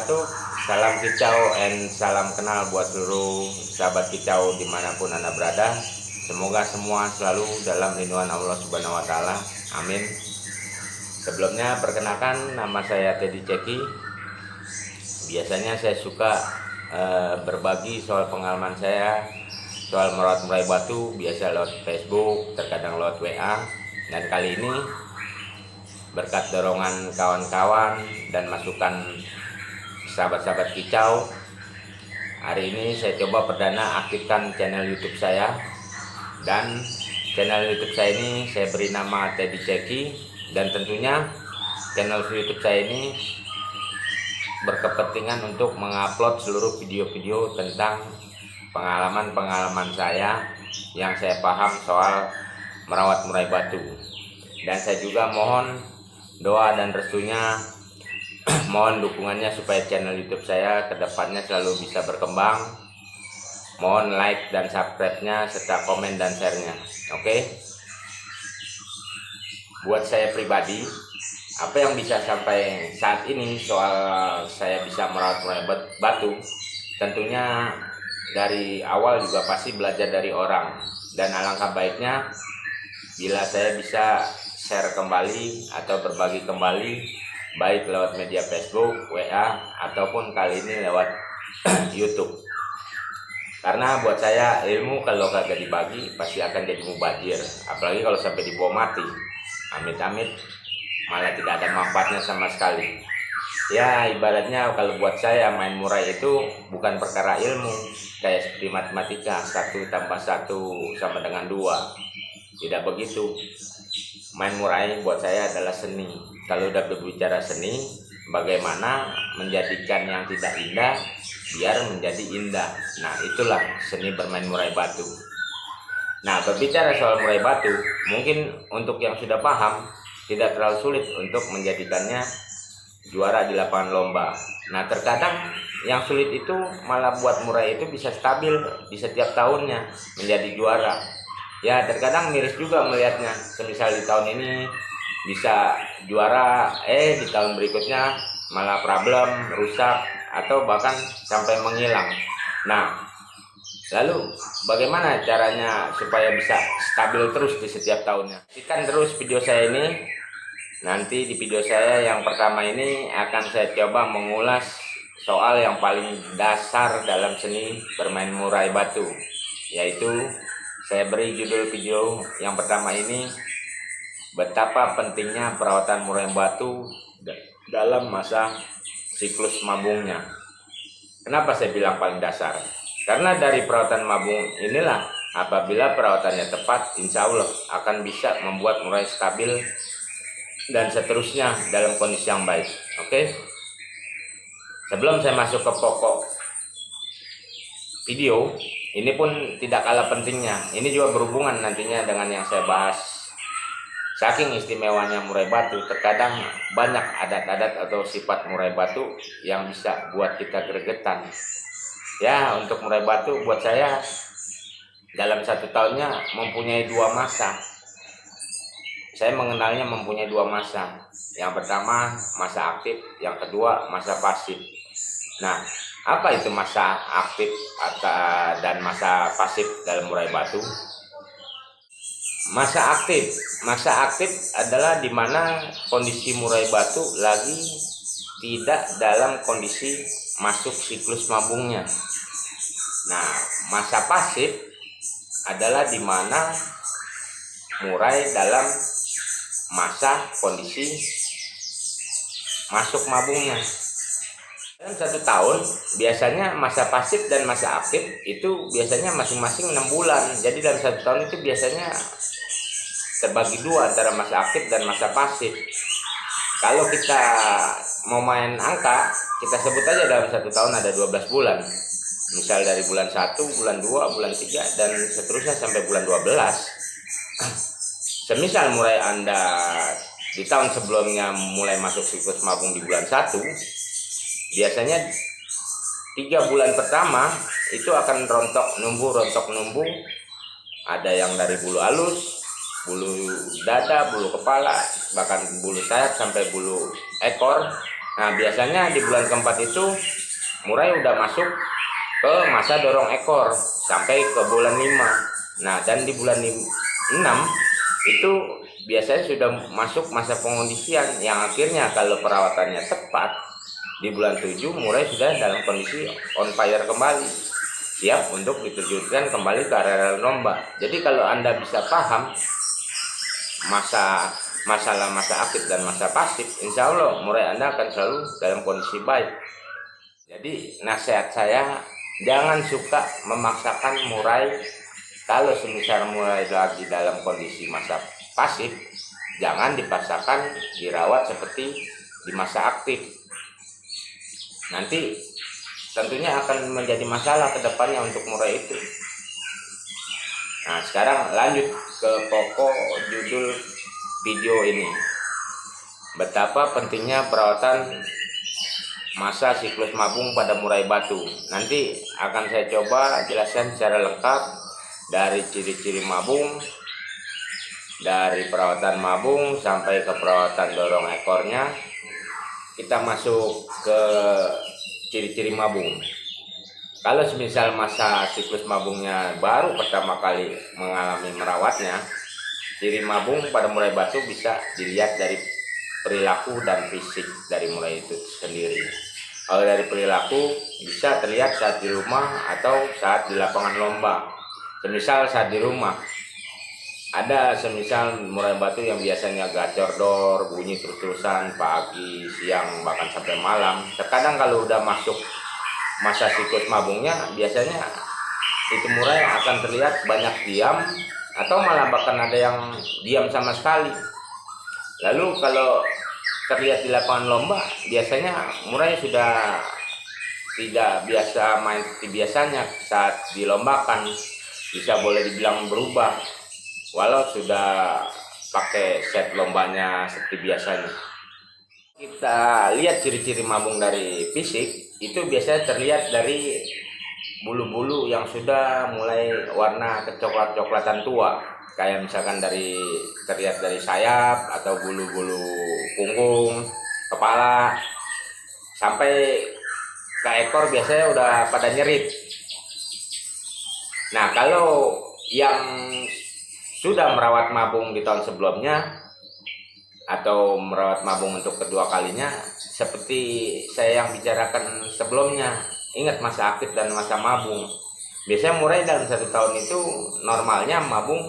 wabarakatuh. Salam kicau and salam kenal buat seluruh sahabat kicau dimanapun Anda berada. Semoga semua selalu dalam lindungan Allah Subhanahu wa Ta'ala. Amin. Sebelumnya perkenalkan, nama saya Teddy Ceki. Biasanya saya suka berbagi soal pengalaman saya soal merawat murai batu, biasa lewat Facebook, terkadang lewat WA. Dan kali ini berkat dorongan kawan-kawan dan masukan sahabat-sahabat kicau, hari ini saya coba perdana aktifkan channel YouTube saya. Dan channel YouTube saya ini saya beri nama Teddy Ceki. Dan tentunya channel YouTube saya ini berkepentingan untuk mengupload seluruh video-video tentang pengalaman-pengalaman saya yang saya paham soal merawat murai batu. Dan saya juga mohon doa dan restunya, mohon dukungannya supaya channel YouTube saya kedepannya selalu bisa berkembang. Mohon like dan subscribe-nya serta komen dan share-nya. Oke? Buat saya pribadi, apa yang bisa sampai saat ini soal saya bisa merawat murai batu, tentunya dari awal juga pasti belajar dari orang. Dan alangkah baiknya bila saya bisa share kembali atau berbagi kembali, baik lewat media Facebook, WA, ataupun kali ini lewat YouTube. Karena buat saya ilmu kalau kagak dibagi pasti akan jadi mubazir, apalagi kalau sampai dibawa mati, amit-amit, malah tidak ada manfaatnya sama sekali. Ya ibaratnya kalau buat saya main murai itu bukan perkara ilmu, kayak seperti matematika, 1 tambah 1 sama dengan 2. Tidak begitu. Main murai buat saya adalah seni. Kalau udah berbicara seni, bagaimana menjadikan yang tidak indah biar menjadi indah. Nah itulah seni bermain murai batu. Nah berbicara soal murai batu, mungkin untuk yang sudah paham tidak terlalu sulit untuk menjadikannya juara di lapangan lomba. Nah terkadang yang sulit itu malah buat murai itu bisa stabil di setiap tahunnya menjadi juara. Ya terkadang miris juga melihatnya, semisal di tahun ini bisa juara, di tahun berikutnya malah problem, rusak, atau bahkan sampai menghilang. Nah lalu bagaimana caranya supaya bisa stabil terus di setiap tahunnya? Saksikan terus video saya ini. Nanti di video saya yang pertama ini akan saya coba mengulas soal yang paling dasar dalam seni bermain murai batu, yaitu saya beri judul video yang pertama ini, betapa pentingnya perawatan murai batu dalam masa siklus mabungnya. Kenapa saya bilang paling dasar? Karena dari perawatan mabung inilah, apabila perawatannya tepat, insya Allah akan bisa membuat murai stabil dan seterusnya dalam kondisi yang baik. Oke? Sebelum saya masuk ke pokok video, ini pun tidak kalah pentingnya. Ini juga berhubungan nantinya dengan yang saya bahas. Saking istimewanya murai batu, terkadang banyak adat-adat atau sifat murai batu yang bisa buat kita gregetan. Ya, untuk murai batu buat saya dalam 1 tahunnya mempunyai 2 masa. Saya mengenalnya mempunyai 2 masa. Yang pertama masa aktif, yang kedua masa pasif. Nah, apa itu masa aktif dan masa pasif dalam murai batu? Masa aktif adalah dimana kondisi murai batu lagi tidak dalam kondisi masuk siklus mabungnya. Nah, masa pasif adalah dimana murai dalam masa kondisi masuk mabungnya. Dalam 1 tahun biasanya masa pasif dan masa aktif itu biasanya masing-masing 6 bulan. Jadi dalam 1 tahun itu biasanya terbagi 2 antara masa aktif dan masa pasif. Kalau kita mau main angka, kita sebut aja dalam 1 tahun ada 12 bulan. Misal dari bulan 1, bulan 2, bulan 3, dan seterusnya sampai bulan 12. Semisal murai Anda di tahun sebelumnya mulai masuk siklus mabung di bulan 1, biasanya 3 bulan pertama itu akan rontok numbuh. Ada yang dari bulu halus, bulu dada, bulu kepala, bahkan bulu sayap sampai bulu ekor Nah, biasanya di bulan keempat itu murai udah masuk ke masa dorong ekor sampai ke bulan 5. Nah, dan di bulan 6 itu biasanya sudah masuk masa pengondisian yang akhirnya kalau perawatannya tepat di bulan 7 murai sudah dalam kondisi on fire kembali, siap untuk diterjunkan kembali ke area lomba. Jadi kalau Anda bisa paham masa aktif dan masa pasif, insya Allah murai Anda akan selalu dalam kondisi baik. Jadi nasihat saya, jangan suka memaksakan murai. Kalau semisal murai lagi dalam kondisi masa pasif, jangan dipaksakan dirawat seperti di masa aktif. Nanti tentunya akan menjadi masalah ke depannya untuk murai itu. Nah, sekarang lanjut ke pokok judul video ini. Betapa pentingnya perawatan masa siklus mabung pada murai batu. Nanti akan saya coba jelaskan secara lengkap dari ciri-ciri mabung, dari perawatan mabung sampai ke perawatan dorong ekornya. Kita masuk ke ciri-ciri mabung. Kalau semisal masa siklus mabungnya baru pertama kali mengalami merawatnya, ciri mabung pada murai batu bisa dilihat dari perilaku dan fisik dari murai itu sendiri. Kalau dari perilaku bisa terlihat saat di rumah atau saat di lapangan lomba. Semisal saat di rumah, ada semisal murai batu yang biasanya gacor dor, bunyi terus-terusan pagi, siang, bahkan sampai malam. Terkadang kalau udah masuk masa siklus mabungnya, biasanya itu murai akan terlihat banyak diam atau malah bahkan ada yang diam sama sekali. Lalu kalau terlihat di lapangan lomba, biasanya murai sudah tidak biasa main seperti biasanya saat dilombakan, bisa boleh dibilang berubah walau sudah pakai set lombanya seperti biasanya. Kita lihat ciri-ciri mabung dari fisik, itu biasanya terlihat dari bulu-bulu yang sudah mulai warna kecoklat-coklatan tua, kayak misalkan terlihat dari sayap atau bulu-bulu punggung, kepala, sampai ke ekor biasanya udah pada nyerit. Nah, kalau yang sudah merawat mabung di tahun sebelumnya atau merawat mabung untuk kedua kalinya, seperti saya yang bicarakan sebelumnya, ingat masa aktif dan masa mabung. Biasanya murai dalam 1 tahun itu normalnya mabung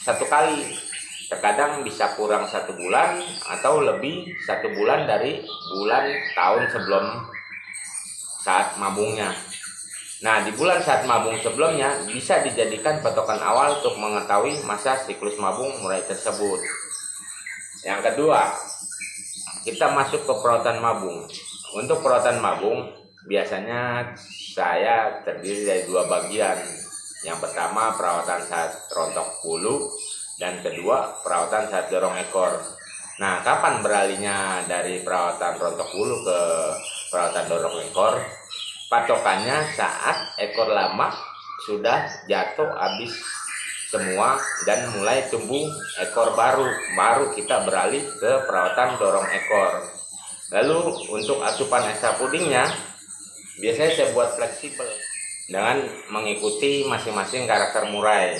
1 kali, terkadang bisa kurang 1 bulan atau lebih 1 bulan dari bulan tahun sebelum saat mabungnya. Nah, di bulan saat mabung sebelumnya bisa dijadikan patokan awal untuk mengetahui masa siklus mabung murai tersebut. Yang kedua, kita masuk ke perawatan mabung. Untuk perawatan mabung, biasanya saya terdiri dari 2 bagian. Yang pertama, perawatan saat rontok bulu, dan kedua, perawatan saat dorong ekor. Nah, kapan beralihnya dari perawatan rontok bulu ke perawatan dorong ekor? Patokannya saat ekor lama sudah jatuh habis semua dan mulai tumbuh ekor baru kita beralih ke perawatan dorong ekor. Lalu untuk asupan ekstra pudingnya biasanya saya buat fleksibel dengan mengikuti masing-masing karakter murai.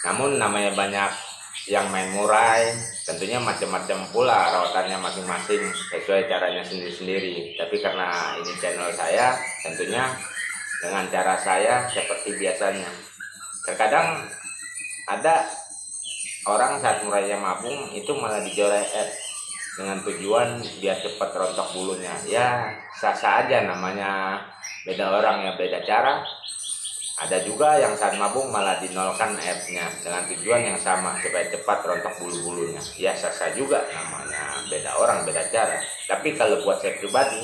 Namun namanya banyak yang main murai, tentunya macam-macam pula rawatannya masing-masing sesuai caranya sendiri-sendiri. Tapi karena ini channel saya, tentunya dengan cara saya seperti biasanya. Terkadang ada orang saat murainya mabung itu malah dijoret dengan tujuan biar cepat rontok bulunya. Ya sah-sah aja, namanya beda orang ya beda cara. Ada juga yang saat mabung malah dinolkan airnya dengan tujuan yang sama supaya cepat rontok bulu-bulunya. Ya sah-sah juga, namanya beda orang beda cara. Tapi kalau buat saya pribadi,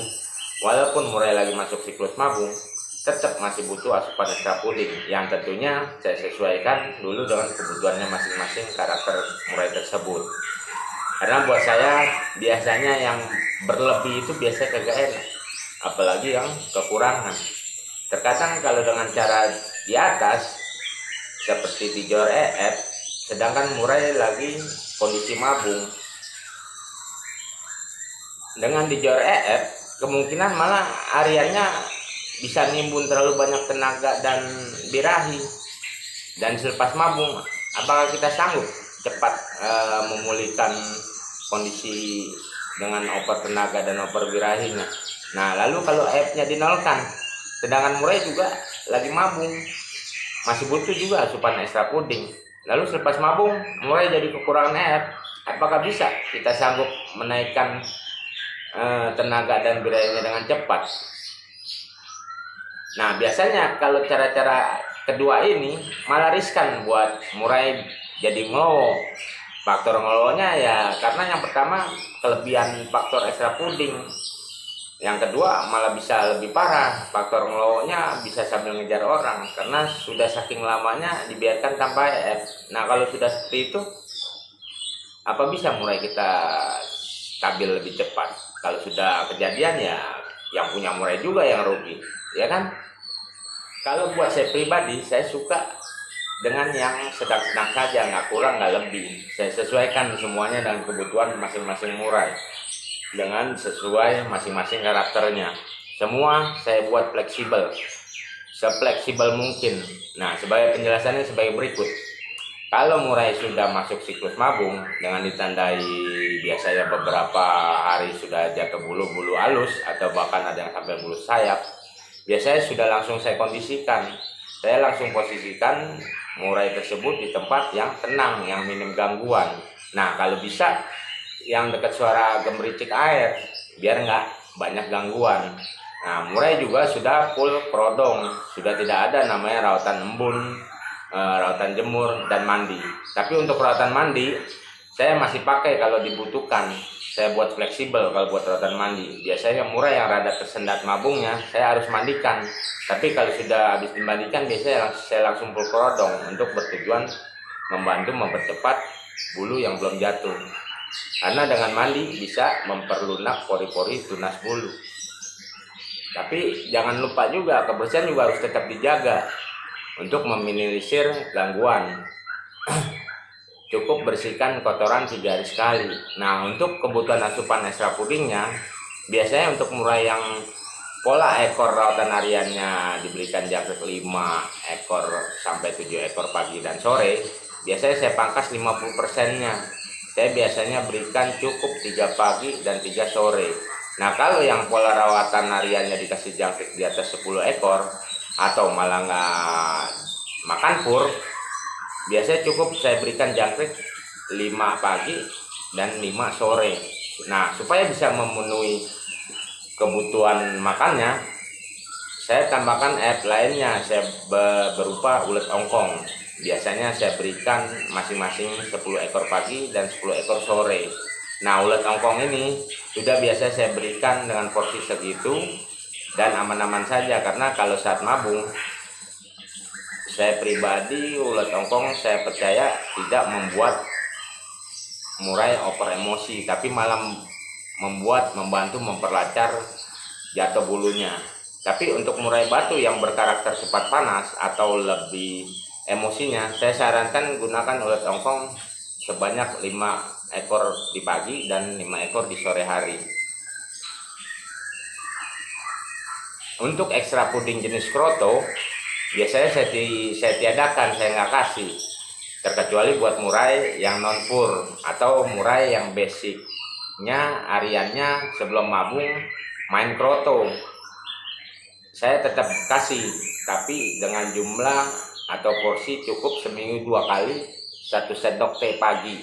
walaupun murai lagi masuk siklus mabung, tetap masih butuh asupan ekstra puding yang tentunya saya sesuaikan dulu dengan kebutuhannya masing-masing karakter murai tersebut. Karena buat saya biasanya yang berlebih itu biasanya kagak enak, apalagi yang kekurangan. Terkadang kalau dengan cara di atas seperti dijor sedangkan murai lagi kondisi mabung, dengan dijor kemungkinan malah hariannya bisa nimbun terlalu banyak tenaga dan birahi. Dan selepas mabung, apakah kita sanggup cepat memulihkan kondisi dengan oper tenaga dan oper birahinya? Nah, lalu kalau nya dinolkan, sedangkan murai juga lagi mabung, masih butuh juga asupan ekstra puding. Lalu selepas mabung, murai jadi kekurangan apakah bisa kita sanggup menaikkan tenaga dan birahinya dengan cepat? Nah, biasanya kalau cara-cara kedua ini malah riskan buat murai jadi ngelowo. Faktor ngelownya ya karena yang pertama kelebihan faktor ekstra puding. Yang kedua malah bisa lebih parah, faktor ngelownya bisa sambil ngejar orang karena sudah saking lamanya dibiarkan tanpa Nah, kalau sudah seperti itu, apa bisa murai kita stabil lebih cepat? Kalau sudah kejadian ya yang punya murai juga yang rugi, ya kan? Kalau buat saya pribadi, saya suka dengan yang sedang-sedang saja, nggak kurang nggak lebih. Saya sesuaikan semuanya dengan kebutuhan masing-masing murai, dengan sesuai masing-masing karakternya. Semua saya buat fleksibel, sefleksibel mungkin. Nah, sebagai penjelasannya sebagai berikut. Kalau murai sudah masuk siklus mabung dengan ditandai biasanya beberapa hari sudah jatuh bulu halus atau bahkan ada yang sampai bulu sayap, biasanya sudah langsung saya kondisikan. Saya langsung posisikan murai tersebut di tempat yang tenang, yang minim gangguan. Nah, kalau bisa yang dekat suara gemericik air, biar nggak banyak gangguan. Nah, murai juga sudah full prodong, sudah tidak ada namanya rawatan embun, rawatan jemur, dan mandi. Tapi untuk rawatan mandi, saya masih pakai kalau dibutuhkan. Saya buat fleksibel kalau buat rawatan mandi. Biasanya murai yang rada tersendat mabungnya, saya harus mandikan. Tapi kalau sudah habis dimandikan, biasanya saya langsung full prodong untuk bertujuan membantu mempercepat bulu yang belum jatuh. Karena dengan mandi bisa memperlunak pori-pori tunas bulu. Tapi jangan lupa juga kebersihan juga harus tetap dijaga untuk meminimalisir gangguan. Cukup bersihkan kotoran 3 hari sekali. Nah, untuk kebutuhan asupan ekstra pudingnya, biasanya untuk murai yang pola ekor rawatan hariannya diberikan jangkrik 5 ekor sampai 7 ekor pagi dan sore, biasanya saya pangkas 50%-nya. Saya biasanya berikan cukup 3 pagi dan 3 sore. Nah, kalau yang pola rawatan hariannya dikasih jangkrik di atas 10 ekor atau malah nggak makan pur, biasanya cukup saya berikan jangkrik 5 pagi dan 5 sore. Nah, supaya bisa memenuhi kebutuhan makannya, saya tambahkan lainnya, saya berupa ulet ongkong. Biasanya saya berikan masing-masing 10 ekor pagi dan 10 ekor sore. Nah, ulet ongkong ini sudah biasa saya berikan dengan porsi segitu dan aman-aman saja, karena kalau saat mabung, saya pribadi ulet ongkong saya percaya tidak membuat murai over emosi, tapi malah membantu memperlancar jatuh bulunya. Tapi untuk murai batu yang berkarakter cepat panas atau lebih emosinya, saya sarankan gunakan ulet ongkong sebanyak 5 ekor di pagi dan 5 ekor di sore hari. Untuk ekstra puding jenis kroto, biasanya saya tiadakan, saya nggak kasih, terkecuali buat murai yang non pur atau murai yang basicnya hariannya sebelum mabung main kroto. Saya tetap kasih, tapi dengan jumlah atau porsi cukup seminggu 2 kali 1 sendok teh pagi.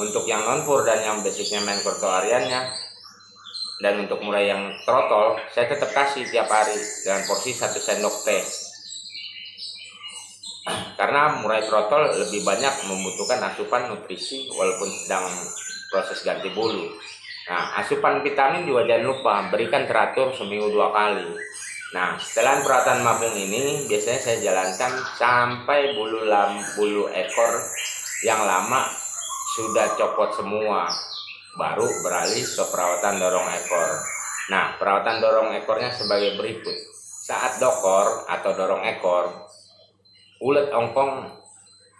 Untuk yang non pur dan yang basicnya main kroto hariannya, dan untuk murai yang trotol, saya tetap kasih tiap hari dengan porsi 1 sendok teh. Karena murai trotol lebih banyak membutuhkan asupan nutrisi walaupun sedang proses ganti bulu. Nah, asupan vitamin juga jangan lupa berikan teratur seminggu 2 kali. Nah, setelah perawatan mabung ini biasanya saya jalankan sampai bulu ekor yang lama sudah copot semua, baru beralih ke perawatan dorong ekor. Nah, perawatan dorong ekornya sebagai berikut. Saat dokor atau dorong ekor, ulet ongkong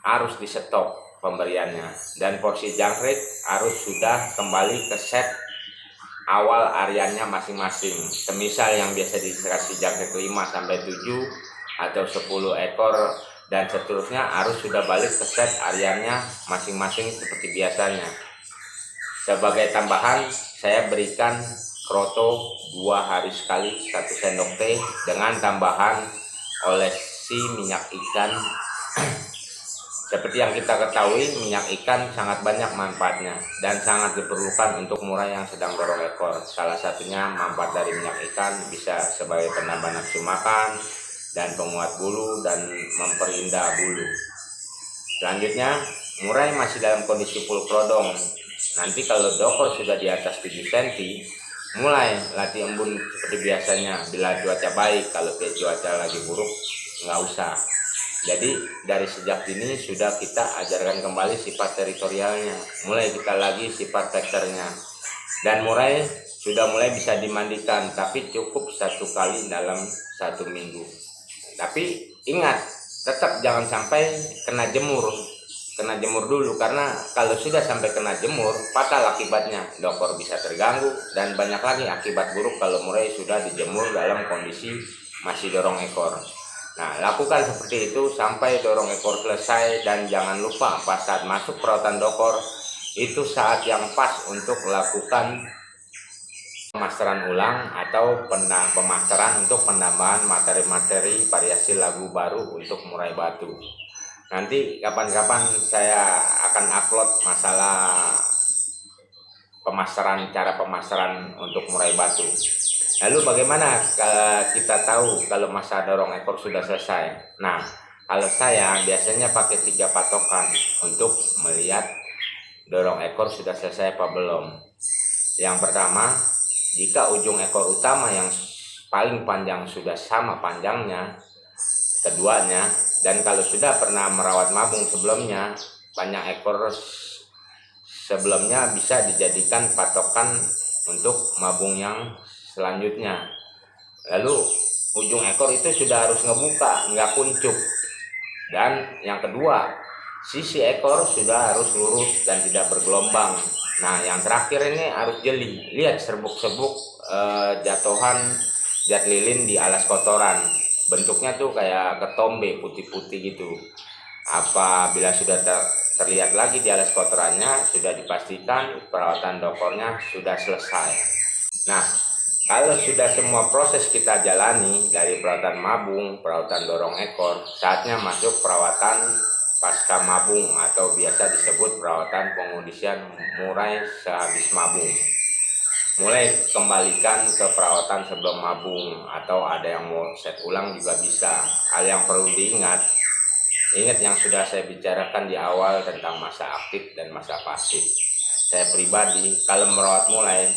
harus di stop pemberiannya, dan porsi jangkrik harus sudah kembali ke set awal hariannya masing-masing. Semisal yang biasa dikasih jaket 5 sampai 7 atau 10 ekor dan seterusnya harus sudah balik ke set hariannya masing-masing seperti biasanya. Sebagai tambahan, saya berikan kroto 2 hari sekali 1 sendok teh dengan tambahan olesi minyak ikan. Seperti yang kita ketahui, minyak ikan sangat banyak manfaatnya dan sangat diperlukan untuk murai yang sedang dorong ekor. Salah satunya manfaat dari minyak ikan bisa sebagai penambah nafsu makan dan penguat bulu dan memperindah bulu. Selanjutnya, murai masih dalam kondisi full prodong. Nanti kalau dokor sudah di atas 7 cm, mulai latih embun seperti biasanya. Bila cuaca baik, kalau cuaca lagi buruk, nggak usah. Jadi dari sejak dini sudah kita ajarkan kembali sifat teritorialnya, mulai kita lagi sifat vektornya. Dan murai sudah mulai bisa dimandikan, tapi cukup 1 kali dalam 1 minggu. Tapi ingat, tetap jangan sampai kena jemur dulu, karena kalau sudah sampai kena jemur, fatal akibatnya. Dokor bisa terganggu dan banyak lagi akibat buruk kalau murai sudah dijemur dalam kondisi masih dorong ekor. Nah, lakukan seperti itu sampai dorong ekor selesai, dan jangan lupa pas saat masuk perawatan dokor itu saat yang pas untuk melakukan pemasteran ulang atau pemasteran untuk penambahan materi-materi variasi lagu baru untuk murai batu. Nanti kapan-kapan saya akan upload masalah cara pemasteran untuk murai batu. Lalu bagaimana kita tahu kalau masa dorong ekor sudah selesai? Nah, kalau saya biasanya pakai 3 patokan untuk melihat dorong ekor sudah selesai apa belum. Yang pertama, jika ujung ekor utama yang paling panjang sudah sama panjangnya keduanya, dan kalau sudah pernah merawat mabung sebelumnya, panjang ekor sebelumnya bisa dijadikan patokan untuk mabung yang selanjutnya. Lalu ujung ekor itu sudah harus ngebuka, nggak kuncup. Dan yang kedua, sisi ekor sudah harus lurus dan tidak bergelombang. Nah, yang terakhir ini harus jeli. Lihat serbuk-serbuk jatuhan jat lilin di alas kotoran. Bentuknya tuh kayak ketombe putih-putih gitu. Apabila sudah terlihat lagi di alas kotorannya, sudah dipastikan perawatan dokornya sudah selesai. Nah, kalau sudah semua proses kita jalani dari perawatan mabung, perawatan dorong ekor, saatnya masuk perawatan pasca mabung atau biasa disebut perawatan pengondisian murai sehabis mabung. Mulai kembalikan ke perawatan sebelum mabung, atau ada yang mau set ulang juga bisa. Hal yang perlu ingat yang sudah saya bicarakan di awal tentang masa aktif dan masa pasif. Saya pribadi kalau merawat murai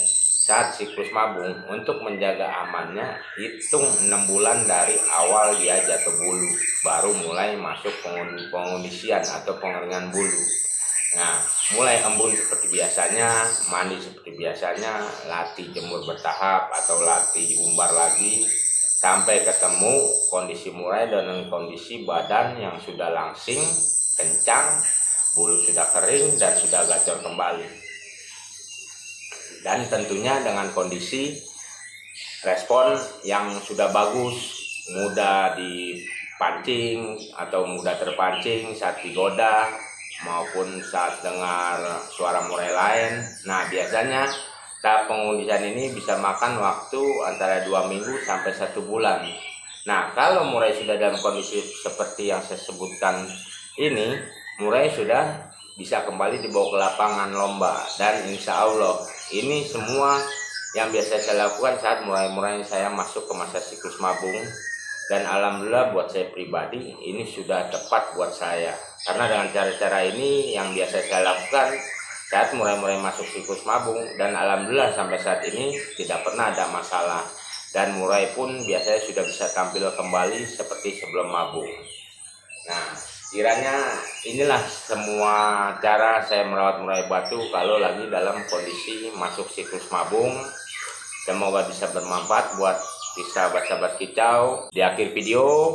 saat siklus mabung, untuk menjaga amannya, hitung 6 bulan dari awal dia jatuh bulu, baru mulai masuk pengondisian atau pengeringan bulu. Nah, mulai embun seperti biasanya, mandi seperti biasanya, latih jemur bertahap atau latih umbar lagi, sampai ketemu kondisi murai dengan kondisi badan yang sudah langsing, kencang, bulu sudah kering dan sudah gacor kembali. Dan tentunya dengan kondisi respon yang sudah bagus, mudah dipancing atau mudah terpancing saat digoda maupun saat dengar suara murai lain. Nah, biasanya tahap pengondisian ini bisa makan waktu antara 2 minggu sampai 1 bulan. Nah, kalau murai sudah dalam kondisi seperti yang saya sebutkan ini, murai sudah bisa kembali dibawa ke lapangan lomba, dan insya Allah ini semua yang biasa saya lakukan saat murai-murai saya masuk ke masa siklus mabung. Dan alhamdulillah buat saya pribadi ini sudah tepat buat saya, karena dengan cara-cara ini yang biasa saya lakukan saat murai-murai masuk siklus mabung, dan alhamdulillah sampai saat ini tidak pernah ada masalah, dan murai pun biasanya sudah bisa tampil kembali seperti sebelum mabung. Nah, kiranya inilah semua cara saya merawat murai batu kalau lagi dalam kondisi masuk siklus mabung. Semoga bisa bermanfaat buat sahabat-sahabat kicau. Di akhir video,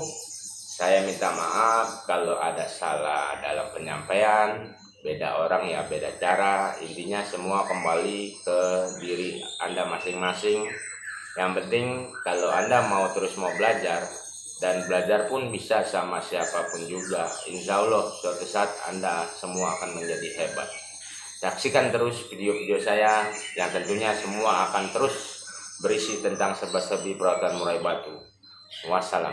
saya minta maaf kalau ada salah dalam penyampaian. Beda orang ya beda cara, intinya semua kembali ke diri Anda masing-masing. Yang penting kalau Anda mau terus mau belajar, dan belajar pun bisa sama siapapun juga, insya Allah suatu saat Anda semua akan menjadi hebat. Saksikan terus video-video saya yang tentunya semua akan terus berisi tentang serba-serbi perawatan murai batu. Wassalam.